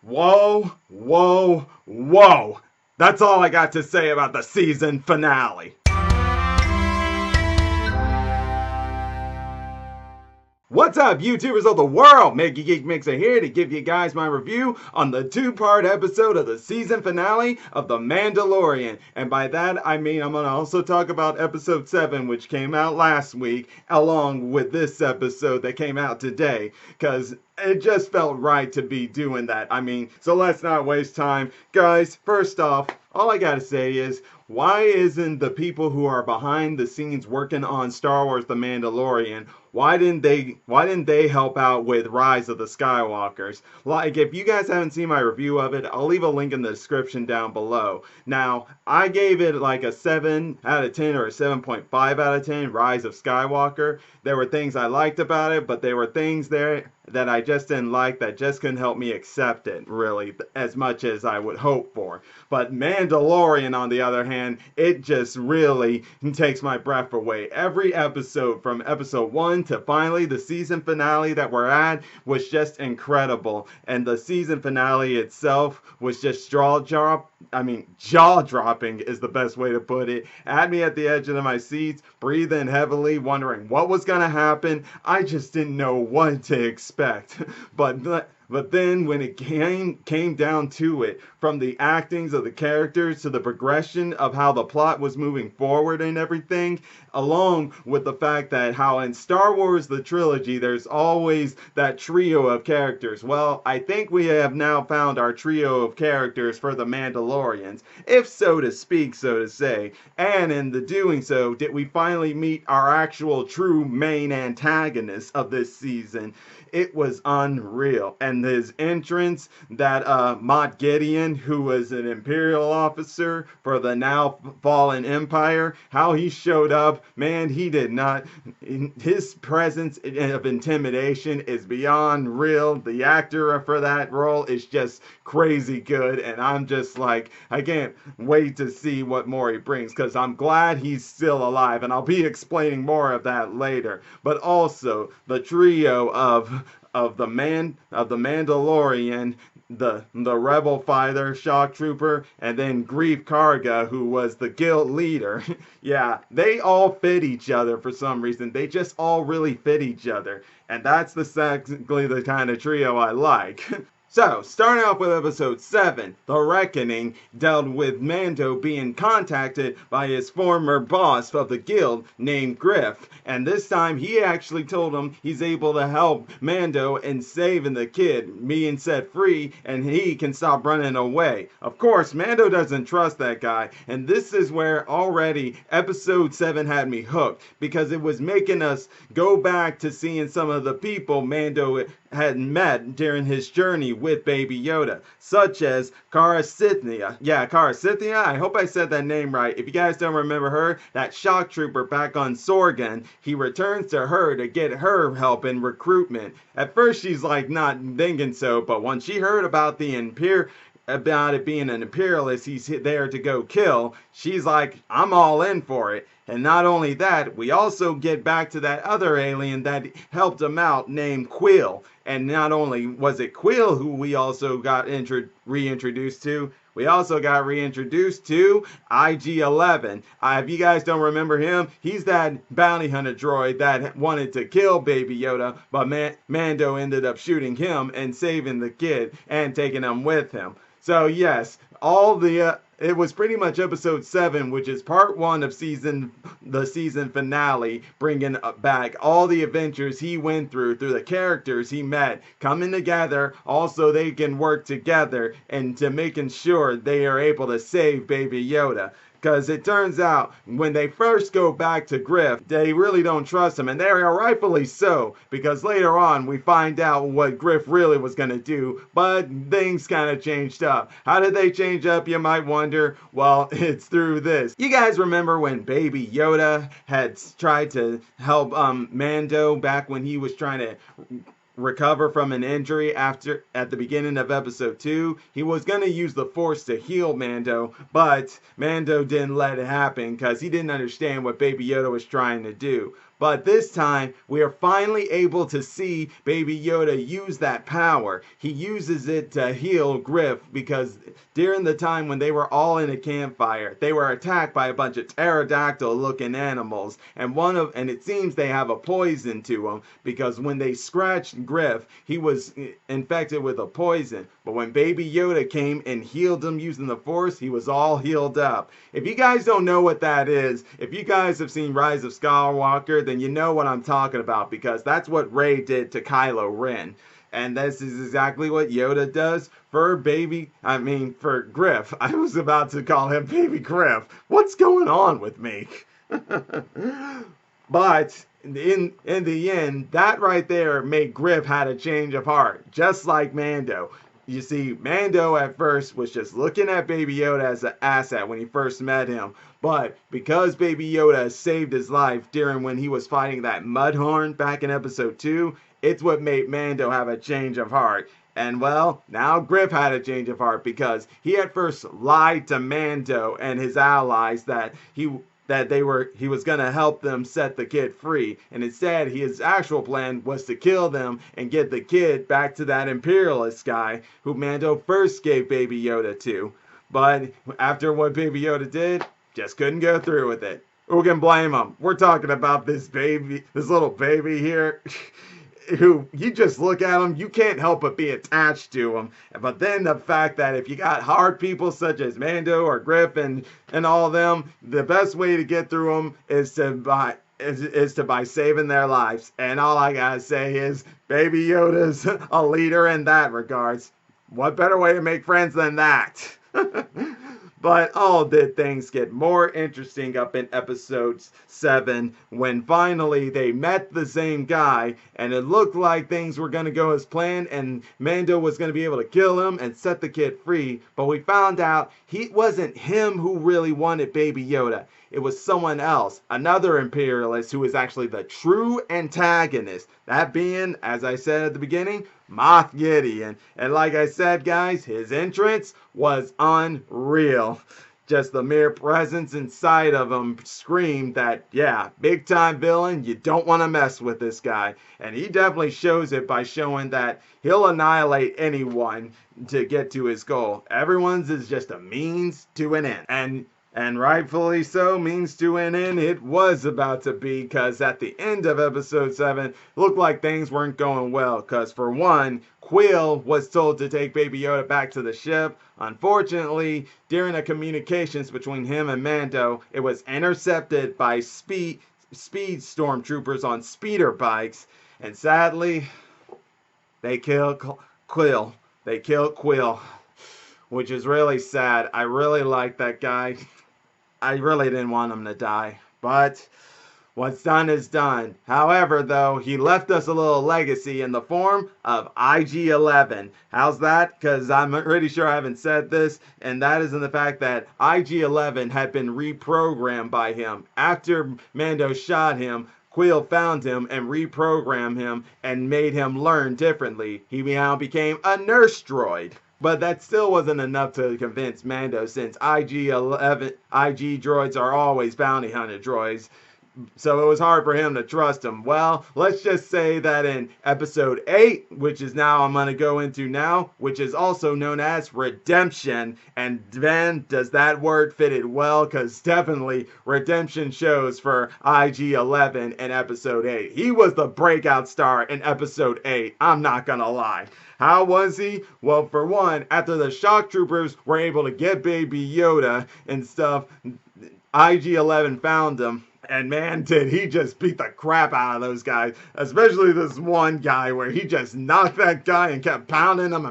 Whoa, whoa, whoa. That's all I got to say about the season finale. What's up, YouTubers of the world? MegaGeekMixer here to give you guys my review on the two-part episode of the season finale of The Mandalorian. And by that, I mean I'm going to also talk about episode 7, which came out last week, along with this episode that came out today, because it just felt right to be doing that. So let's not waste time. Guys, first off, all I gotta say is, why isn't the people who are behind the scenes working on Star Wars The Mandalorian, why didn't they help out with Rise of the Skywalkers? Like, if you guys haven't seen my review of it, I'll leave a link in the description down below. Now, I gave it like a 7 out of 10 or a 7.5 out of 10, Rise of Skywalker. There were things I liked about it, but there were things there that I just didn't like, that just couldn't help me accept it, really, as much as I would hope for. But Mandalorian, on the other hand, it just really takes my breath away. Every episode, from episode 1 to finally the season finale that we're at, was just incredible. And the season finale itself was just jaw-dropping is the best way to put it. Had me at the edge of my seats, breathing heavily, wondering what was going to happen. I just didn't know what to expect. But then when it came down to it, from the actings of the characters to the progression of how the plot was moving forward and everything, along with the fact that how in Star Wars the trilogy there's always that trio of characters. Well, I think we have now found our trio of characters for the Mandalorians, if so to speak, so to say. And in the doing so, did we finally meet our actual true main antagonist of this season. It was unreal. And his entrance, that Mott Gideon, who was an Imperial officer for the now fallen Empire, how he showed up, man, he did not, his presence of intimidation is beyond real. The actor for that role is just crazy good, and I'm just like, I can't wait to see what more he brings, because I'm glad he's still alive, and I'll be explaining more of that later. But also, the trio of the Mandalorian, the rebel fighter, shock trooper, and then Grief Karga, who was the guild leader. Yeah, they all fit each other for some reason. They just all really fit each other. And that's exactly the kind of trio I like. So, starting off with episode 7, The Reckoning, dealt with Mando being contacted by his former boss of the guild named Griff, and this time he actually told him he's able to help Mando in saving the kid, being set free, and he can stop running away. Of course, Mando doesn't trust that guy, and this is where already episode 7 had me hooked, because it was making us go back to seeing some of the people Mando had met during his journey with Baby Yoda, such as Cara Sithia. Yeah, Cara Sithia, I hope I said that name right. If you guys don't remember her, that shock trooper back on Sorgan, he returns to her to get her help in recruitment. At first she's like not thinking so, but when she heard about about it being an imperialist he's there to go kill, she's like, I'm all in for it. And not only that, we also get back to that other alien that helped him out named Quill. And not only was it Quill who we also got reintroduced to, we also got reintroduced to IG-11. If you guys don't remember him, he's that bounty hunter droid that wanted to kill Baby Yoda, but Mando ended up shooting him and saving the kid and taking him with him. So yes, it was pretty much episode 7, which is part 1 of the season finale, bringing back all the adventures he went through the characters he met, coming together, also they can work together, and to making sure they are able to save Baby Yoda. Because it turns out, when they first go back to Griff, they really don't trust him, and they are rightfully so, because later on we find out what Griff really was going to do, but things kind of changed up. How did they change up, you might wonder? Well, it's through this. You guys remember when Baby Yoda had tried to help Mando back when he was trying to recover from an injury at the beginning of episode 2. He was going to use the Force to heal Mando, but Mando didn't let it happen because he didn't understand what Baby Yoda was trying to do. But this time, we are finally able to see Baby Yoda use that power. He uses it to heal Griff because during the time when they were all in a campfire, they were attacked by a bunch of pterodactyl-looking animals, and it seems they have a poison to them because when they scratched Griff, he was infected with a poison. But when Baby Yoda came and healed him using the Force, he was all healed up. If you guys don't know what that is, if you guys have seen Rise of Skywalker, then you know what I'm talking about because that's what Rey did to Kylo Ren. And this is exactly what Yoda does for Griff. I was about to call him Baby Griff. What's going on with me? But in the end, that right there made Griff had a change of heart, just like Mando. You see, Mando at first was just looking at Baby Yoda as an asset when he first met him. But because Baby Yoda saved his life during when he was fighting that Mudhorn back in episode 2, it's what made Mando have a change of heart. And well, now Griff had a change of heart because he at first lied to Mando and his allies that he was going to help them set the kid free, and instead his actual plan was to kill them and get the kid back to that imperialist guy who Mando first gave Baby Yoda to. But after what Baby Yoda did, just couldn't go through with it. Who can blame him? We're talking about this little baby here. Who you just look at him, you can't help but be attached to him. But then the fact that if you got hard people such as Mando or Griff and all them, the best way to get through them is by saving their lives. And all I gotta say is, Baby Yoda's a leader in that regards. What better way to make friends than that? But did things get more interesting up in episode 7 when finally they met the same guy and it looked like things were going to go as planned and Mando was going to be able to kill him and set the kid free. But we found out it wasn't him who really wanted Baby Yoda. It was someone else, another imperialist who was actually the true antagonist. That being, as I said at the beginning, Moff Gideon. And like I said, guys, his entrance was unreal. Just the mere presence inside of him screamed that, yeah, big time villain, you don't want to mess with this guy. And he definitely shows it by showing that he'll annihilate anyone to get to his goal. Everyone's is just a means to an end. And rightfully so, means to an end it was about to be, because at the end of episode 7, it looked like things weren't going well. Because for one, Quill was told to take Baby Yoda back to the ship. Unfortunately, during the communications between him and Mando, it was intercepted by speed stormtroopers on speeder bikes. And sadly, they killed Quill. They killed Quill, which is really sad. I really like that guy. I really didn't want him to die, but what's done is done. However, though, he left us a little legacy in the form of IG-11. How's that? Because I'm pretty sure I haven't said this, and that is in the fact that IG-11 had been reprogrammed by him. After Mando shot him, Quill found him and reprogrammed him and made him learn differently. He now became a nurse droid. But that still wasn't enough to convince Mando, since IG droids are always bounty hunter droids. So it was hard for him to trust him. Well, let's just say that in episode 8, which is now I'm going to go into now, which is also known as Redemption. And then, does that word fit it well? Because definitely Redemption shows for IG-11 in episode 8. He was the breakout star in episode 8. I'm not going to lie. How was he? Well, for one, after the shock troopers were able to get Baby Yoda and stuff, IG-11 found him. And man, did he just beat the crap out of those guys. Especially this one guy where he just knocked that guy and kept pounding him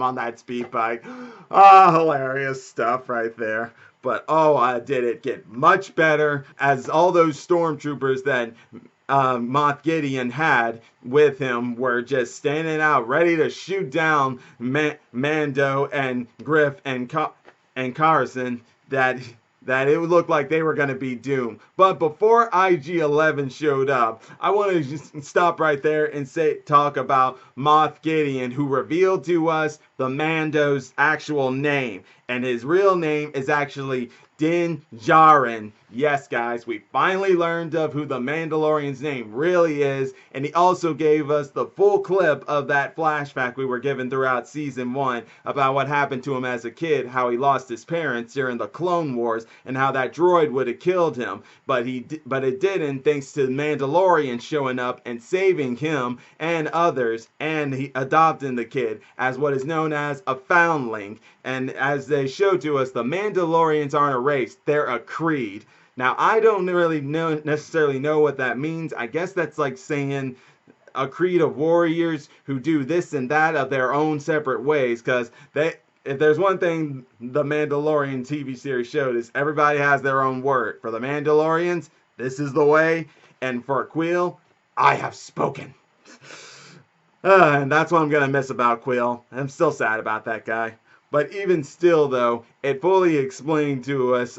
on that speed bike. Hilarious stuff right there. But did it get much better as all those stormtroopers that Moff Gideon had with him were just standing out ready to shoot down Mando and Griff and Carson that it would look like they were going to be doomed. But before IG-11 showed up, I want to just stop right there and talk about Moff Gideon, who revealed to us the Mando's actual name. And his real name is actually Din Djarin. Yes, guys, we finally learned of who the Mandalorian's name really is, and he also gave us the full clip of that flashback we were given throughout Season 1 about what happened to him as a kid, how he lost his parents during the Clone Wars, and how that droid would have killed him, but it didn't thanks to the Mandalorian showing up and saving him and others, and he adopting the kid as what is known as a foundling. And as they show to us, the Mandalorians aren't a race, they're a creed. Now, I don't really necessarily know what that means. I guess that's like saying a creed of warriors who do this and that of their own separate ways, because if there's one thing the Mandalorian TV series showed is everybody has their own word. For the Mandalorians, this is the way, and for Quill, I have spoken. And that's what I'm going to miss about Quill. I'm still sad about that guy. But even still, though, it fully explains to us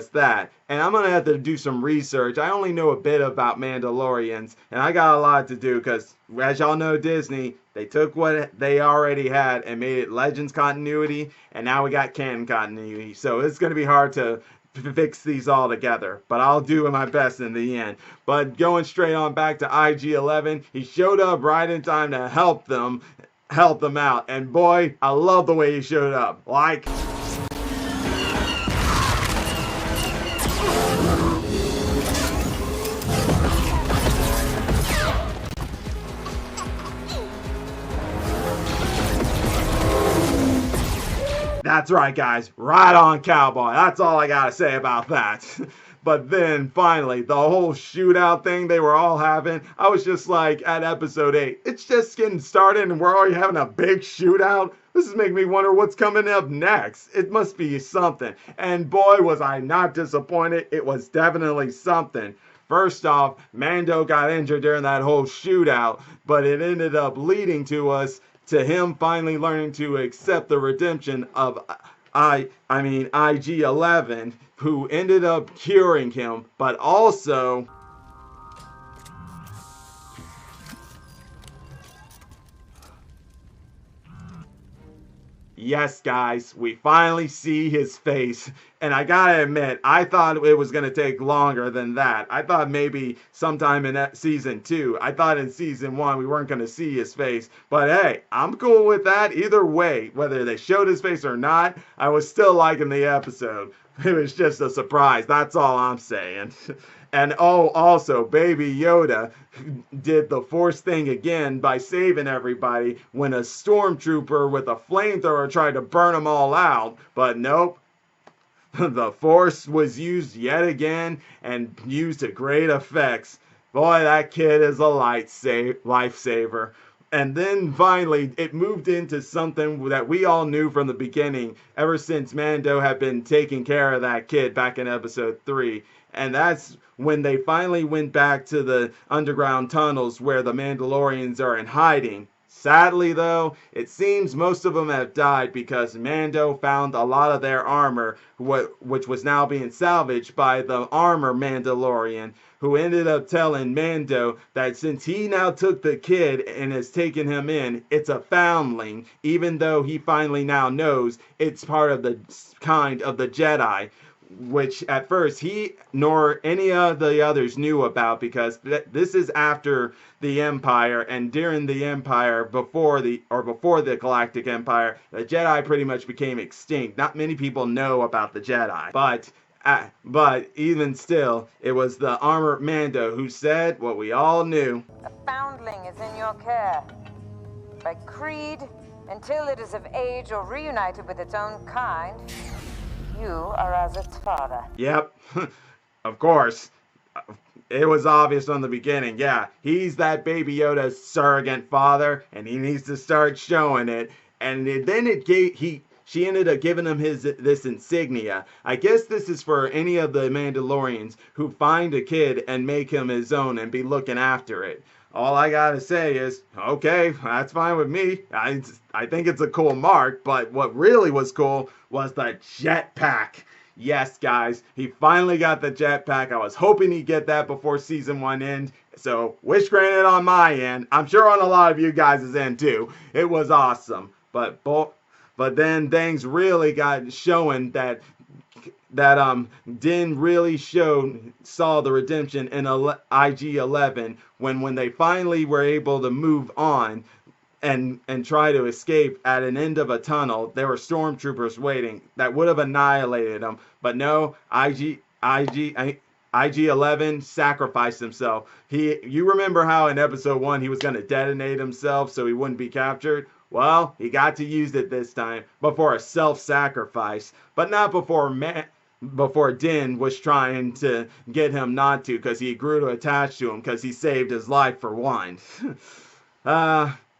that. And I'm going to have to do some research. I only know a bit about Mandalorians, and I got a lot to do because, as y'all know, Disney, they took what they already had and made it Legends continuity, and now we got canon continuity. So it's going to be hard to fix these all together, but I'll do my best in the end. But going straight on back to IG-11, he showed up right in time to help them out, and boy, I love the way he showed up. Like, that's right, guys. Right on, cowboy. That's all I gotta say about that. But then, finally, the whole shootout thing they were all having, I was just like, at episode 8, it's just getting started and we're already having a big shootout? This is making me wonder what's coming up next. It must be something. And boy, was I not disappointed. It was definitely something. First off, Mando got injured during that whole shootout, but it ended up leading to him finally learning to accept the redemption of IG-11, who ended up curing him, but also yes, guys, we finally see his face. And I gotta admit, I thought it was gonna take longer than that. I thought maybe sometime in season 2. I thought in season 1 we weren't gonna see his face. But hey, I'm cool with that. Either way, whether they showed his face or not, I was still liking the episode. It was just a surprise. That's all I'm saying. And oh, also, Baby Yoda did the Force thing again by saving everybody when a stormtrooper with a flamethrower tried to burn them all out. But nope. The Force was used yet again and used to great effects. Boy, that kid is a lifesaver. And then finally, it moved into something that we all knew from the beginning, ever since Mando had been taking care of that kid back in episode 3. And that's when they finally went back to the underground tunnels where the Mandalorians are in hiding. Sadly, though, it seems most of them have died because Mando found a lot of their armor, which was now being salvaged by the armor Mandalorian, who ended up telling Mando that since he now took the kid and has taken him in, it's a foundling, even though he finally now knows it's part of the kind of the Jedi, which at first he nor any of the others knew about, because this is after the Empire, and during the Empire, before the Galactic Empire, the Jedi pretty much became extinct. Not many people know about the Jedi, but even still, it was the armored Mando who said what we all knew. A foundling is in your care. By creed, until it is of age or reunited with its own kind, you are as its father. Yep, of course. It was obvious from the beginning. Yeah, he's that Baby Yoda's surrogate father, and he needs to start showing it. And then she ended up giving him this insignia. I guess this is for any of the Mandalorians who find a kid and make him his own and be looking after it. All I gotta say is, okay, that's fine with me. I think it's a cool mark, but what really was cool was the jetpack. Yes, guys, he finally got the jetpack. I was hoping he'd get that before season 1 ends. So, wish granted on my end. I'm sure on a lot of you guys' end too. It was awesome. But But then things really got showing that Din really saw the redemption in IG-11 when they finally were able to move on and try to escape at an end of a tunnel. There were stormtroopers waiting that would have annihilated them, but no, IG-11 sacrificed himself. You remember how in episode 1 he was going to detonate himself so he wouldn't be captured? Well, he got to use it this time, but for a self-sacrifice, but not before Din was trying to get him not to, because he grew to attach to him because he saved his life for one.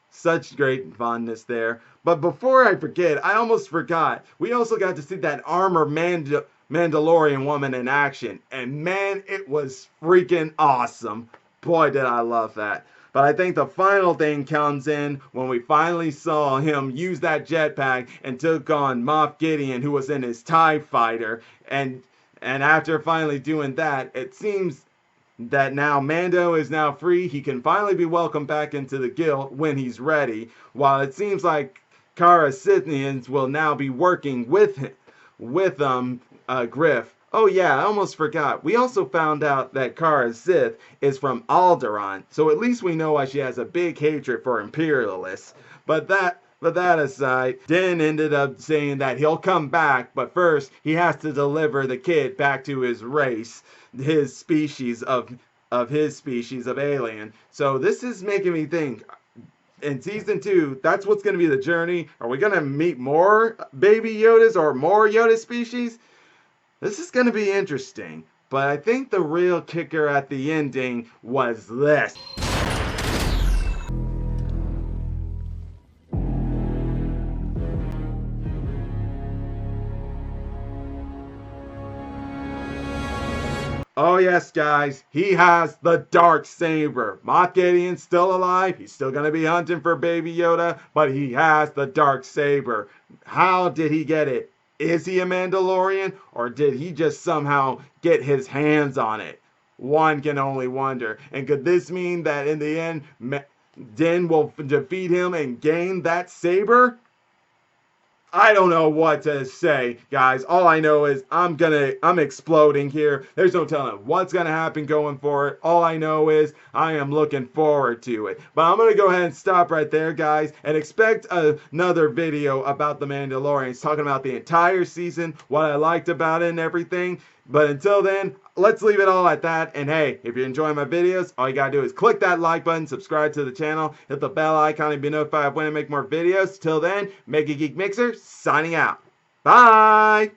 Such great fondness there. But before I forget, I almost forgot, we also got to see that armor Mandalorian woman in action, and man, it was freaking awesome. Boy, did I love that. But I think the final thing comes in when we finally saw him use that jetpack and took on Moff Gideon, who was in his TIE fighter. And after finally doing that, it seems that now Mando is now free. He can finally be welcomed back into the guild when he's ready. While it seems like Cara Scythians will now be working with Griff. Oh yeah, I almost forgot. We also found out that Cara Sith is from Alderaan, so at least we know why she has a big hatred for Imperialists. But that aside, Din ended up saying that he'll come back, but first he has to deliver the kid back to his race, his species of alien. So this is making me think, in season 2, that's what's going to be the journey. Are we going to meet more baby Yodas or more Yoda species? This is going to be interesting, but I think the real kicker at the ending was this. Oh yes, guys, he has the dark saber. Moff Gideon's still alive. He's still going to be hunting for Baby Yoda, but he has the dark saber. How did he get it? Is he a Mandalorian, or did he just somehow get his hands on it? One can only wonder. And could this mean that in the end, Din will defeat him and gain that saber? I don't know what to say, guys. All I know is I'm exploding here. There's no telling what's gonna happen going forward. All I know is I am looking forward to it. But I'm gonna go ahead and stop right there, guys, and expect another video about the Mandalorians, talking about the entire season, what I liked about it and everything. But until then, let's leave it all at that. And hey, if you're enjoying my videos, all you gotta do is click that like button, subscribe to the channel, hit the bell icon, and be notified when I make more videos. Till then, MegaGeekMixer signing out. Bye!